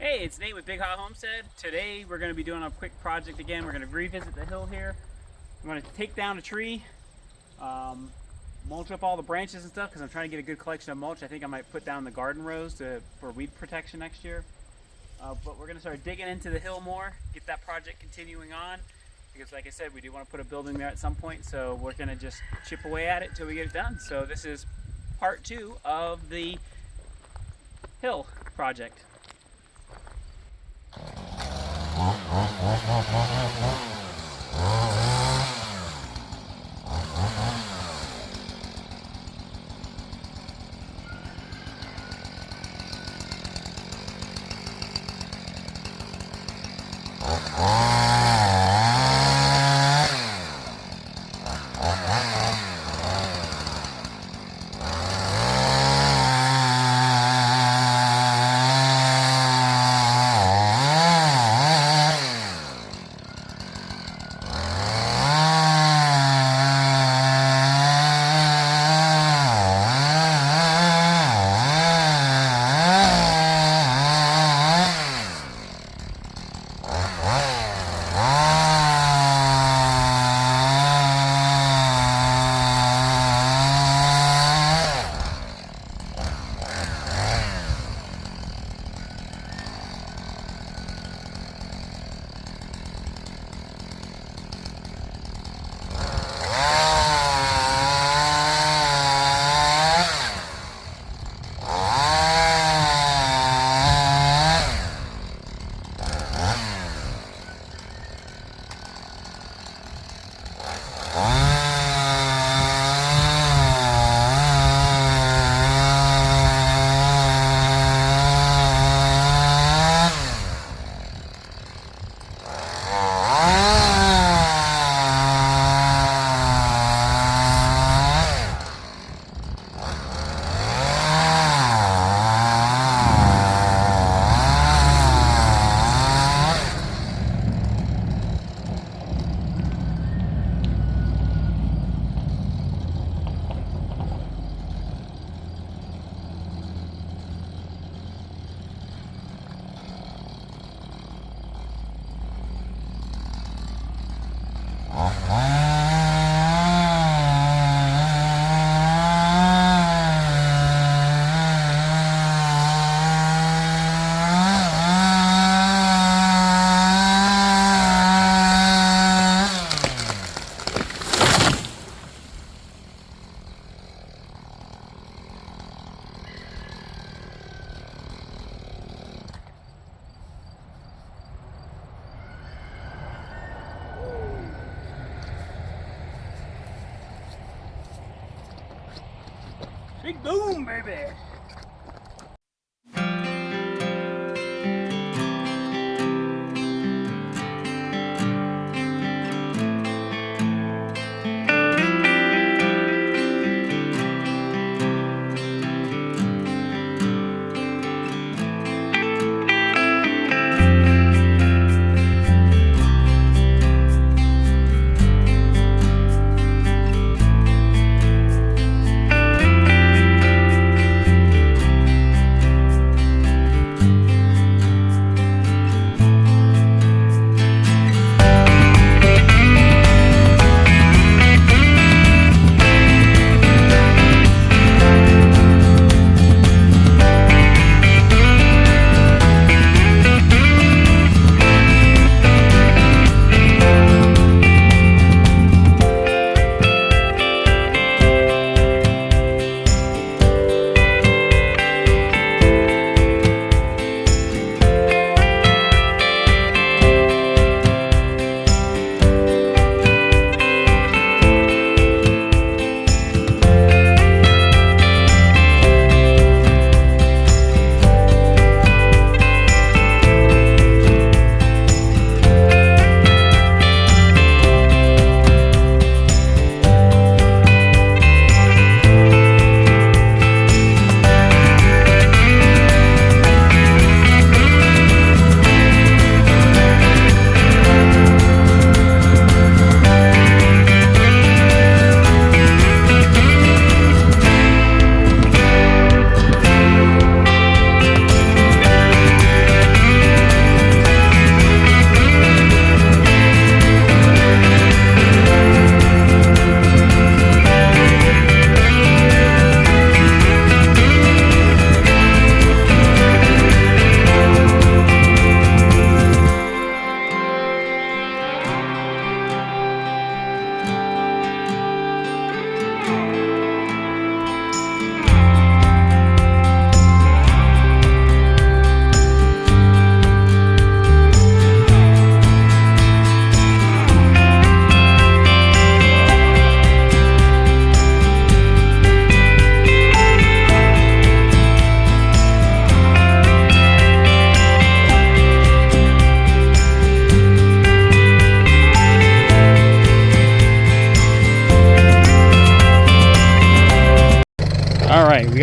Hey, it's Nate with Big Hot Homestead. Today we're going to be doing a quick project again. We're going to revisit the hill here. I'm going to take down a tree, mulch up all the branches and stuff because I'm trying to get a good collection of mulch. I think I might put down the garden rows for weed protection next year. But we're going to start digging into the hill more, get that project continuing on. Because like I said, we do want to put a building there at some point, so we're going to just chip away at it until we get it done. So this is part 2 of the hill project. Big boom, baby!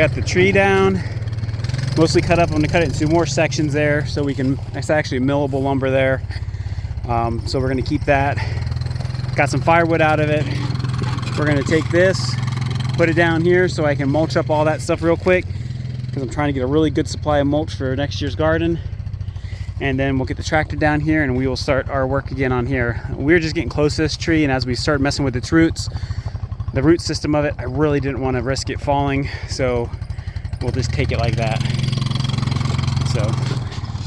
got the tree down, mostly cut up. I'm gonna cut it into more sections there so we can, it's actually millable lumber there. So we're gonna keep that. Got some firewood out of it. We're gonna take this, put it down here so I can mulch up all that stuff real quick, because I'm trying to get a really good supply of mulch for next year's garden. And then we'll get the tractor down here and we will start our work again on here. We're just getting close to this tree, and as we start messing with its roots, the root system of it, I really didn't want to risk it falling, so we'll just take it like that. So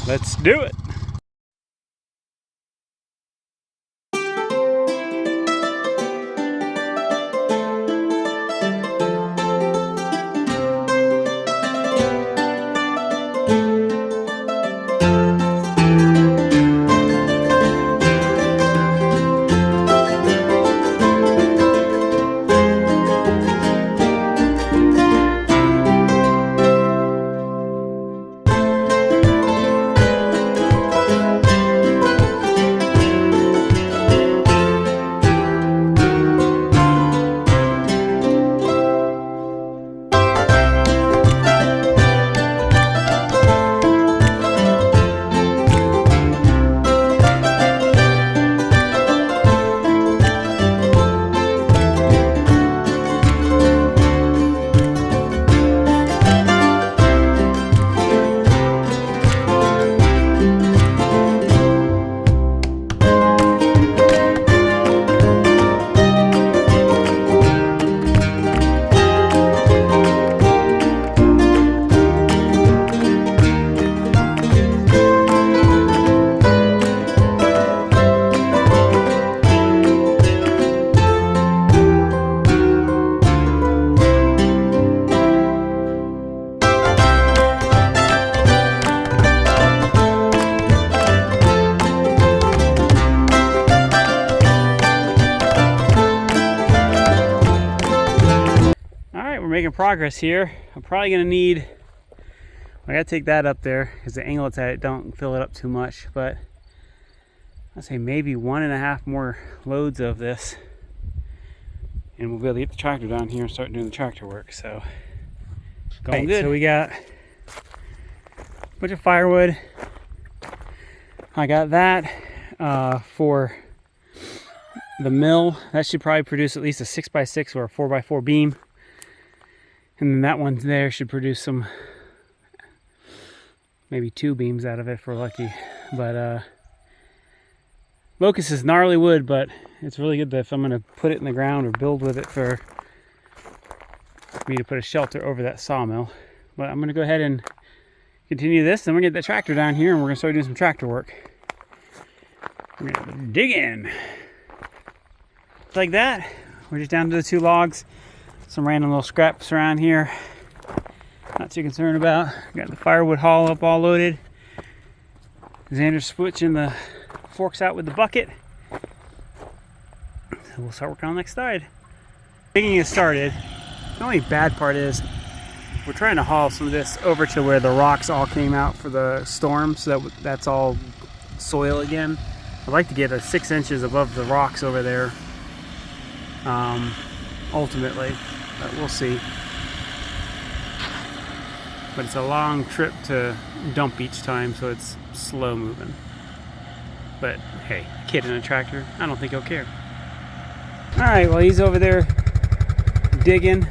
let's do it. Making progress here. I'm probably gonna need, I gotta take that up there because the angle it's at, it don't fill it up too much, but I'd say maybe 1.5 more loads of this and we'll be able to get the tractor down here and start doing the tractor work. So going good. So we got a bunch of firewood. I got that for the mill. That should probably produce at least a 6x6 or a 4x4 beam. And then that one there should produce some, maybe 2 beams out of it if we're lucky. But locust is gnarly wood, but it's really good that if I'm gonna put it in the ground or build with it for me to put a shelter over that sawmill. But I'm gonna go ahead and continue this, then we're gonna get the tractor down here and we're gonna start doing some tractor work. We're gonna dig in. Like that, we're just down to the 2 logs. Some random little scraps around here. Not too concerned about. Got the firewood haul up all loaded. Xander's switching the forks out with the bucket. So we'll start working on the next side. Digging is started. The only bad part is we're trying to haul some of this over to where the rocks all came out for the storm, so that's all soil again. I'd like to get a 6 inches above the rocks over there. Ultimately. But we'll see. But it's a long trip to dump each time, so it's slow moving. But hey, a kid in a tractor, I don't think he'll care. Alright, well he's over there digging.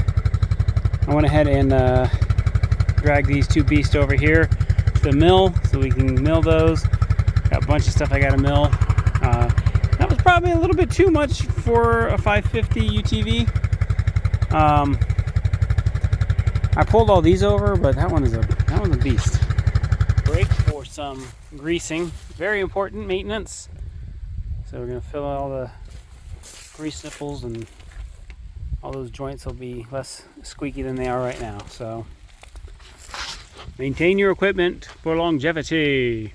I went ahead and dragged these 2 beasts over here to the mill so we can mill those. Got a bunch of stuff I gotta mill. That was probably a little bit too much for a 550 UTV. I pulled all these over, but that one's a beast. Break for some greasing. Very important maintenance. So we're gonna fill all the grease nipples, and all those joints will be less squeaky than they are right now. So maintain your equipment for longevity.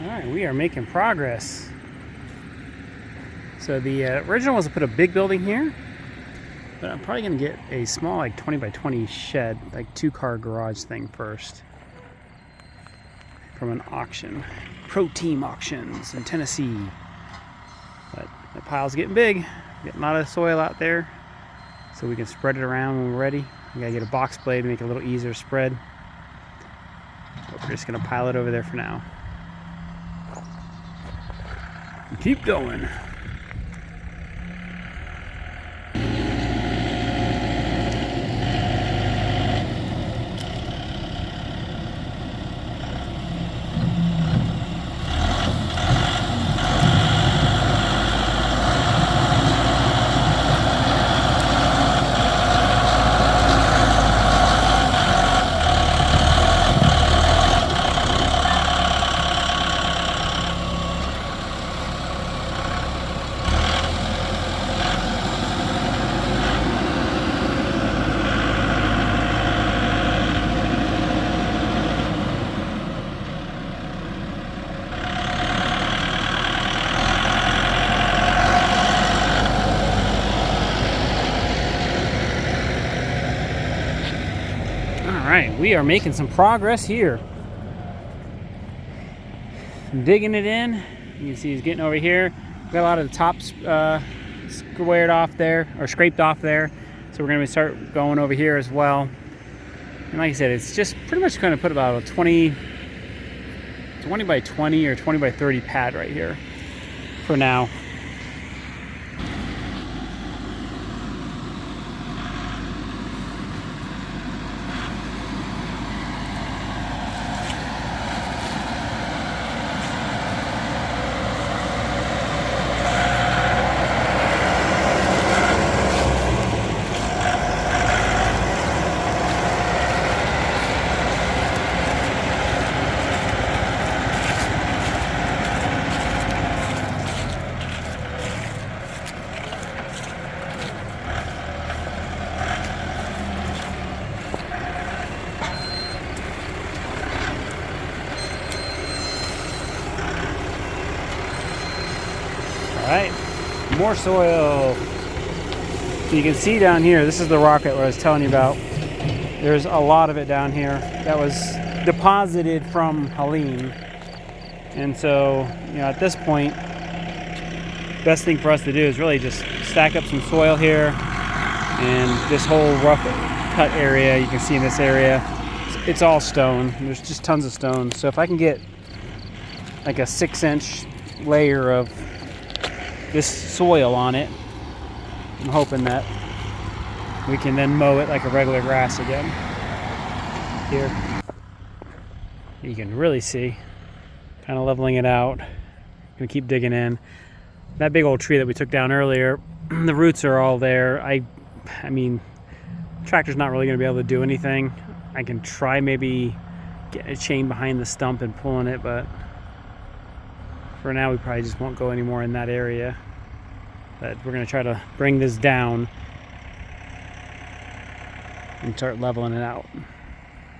Alright, we are making progress. So the original was to put a big building here, but I'm probably going to get a small, like 20 by 20 shed, like 2-car garage thing first. From an auction. Pro Team Auctions in Tennessee. But the pile's getting big. Getting a lot of soil out there, so we can spread it around when we're ready. We gotta get a box blade to make it a little easier spread. But we're just gonna pile it over there for now. And keep going. Alright, we are making some progress here. Digging it in. You can see he's getting over here. We got a lot of the tops squared off there, or scraped off there. So we're going to start going over here as well. And like I said, it's just pretty much going to put about a 20 by 20 or 20 by 30 pad right here for now. Alright, more soil. So you can see down here, this is the rock that I was telling you about. There's a lot of it down here that was deposited from Helene. And so, you know, at this point, best thing for us to do is really just stack up some soil here. And this whole rough cut area, you can see in this area, it's all stone. There's just tons of stone. So if I can get like a 6-inch layer of this soil on it, I'm hoping that we can then mow it like a regular grass again. Here you can really see, kind of leveling it out. Gonna keep digging in. That big old tree that we took down earlier, the roots are all there. I mean, tractor's not really gonna be able to do anything. I can try maybe getting a chain behind the stump and pulling it, but for now we probably just won't go anymore in that area. But we're gonna try to bring this down and start leveling it out.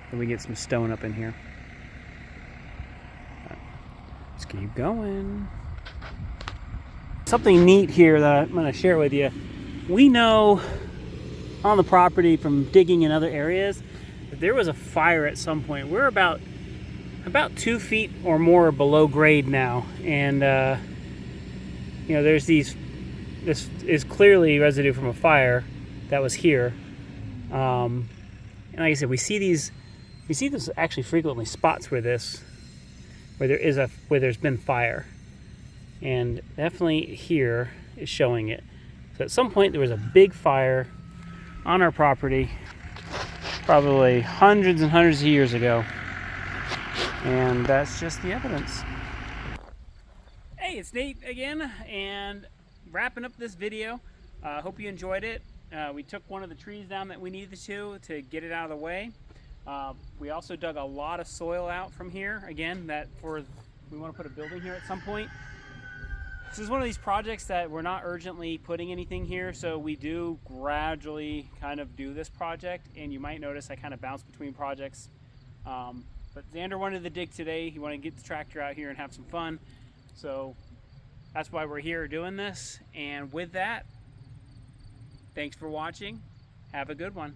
So we get some stone up in here. Let's keep going. Something neat here that I'm gonna share with you. We know on the property from digging in other areas that there was a fire at some point. We're about 2 feet or more below grade now, and you know, there's this is clearly residue from a fire that was here. And like I said, we see this actually frequently spots where there's been fire, and definitely here is showing it. So at some point there was a big fire on our property, probably hundreds and hundreds of years ago. And that's just the evidence. Hey, it's Nate again, and wrapping up this video. Hope you enjoyed it. We took one of the trees down that we needed to get it out of the way. We also dug a lot of soil out from here. Again, we want to put a building here at some point. This is one of these projects that we're not urgently putting anything here, so we do gradually kind of do this project, and you might notice I kind of bounce between projects. But Xander wanted to dig today. He wanted to get the tractor out here and have some fun. So that's why we're here doing this. And with that, thanks for watching. Have a good one.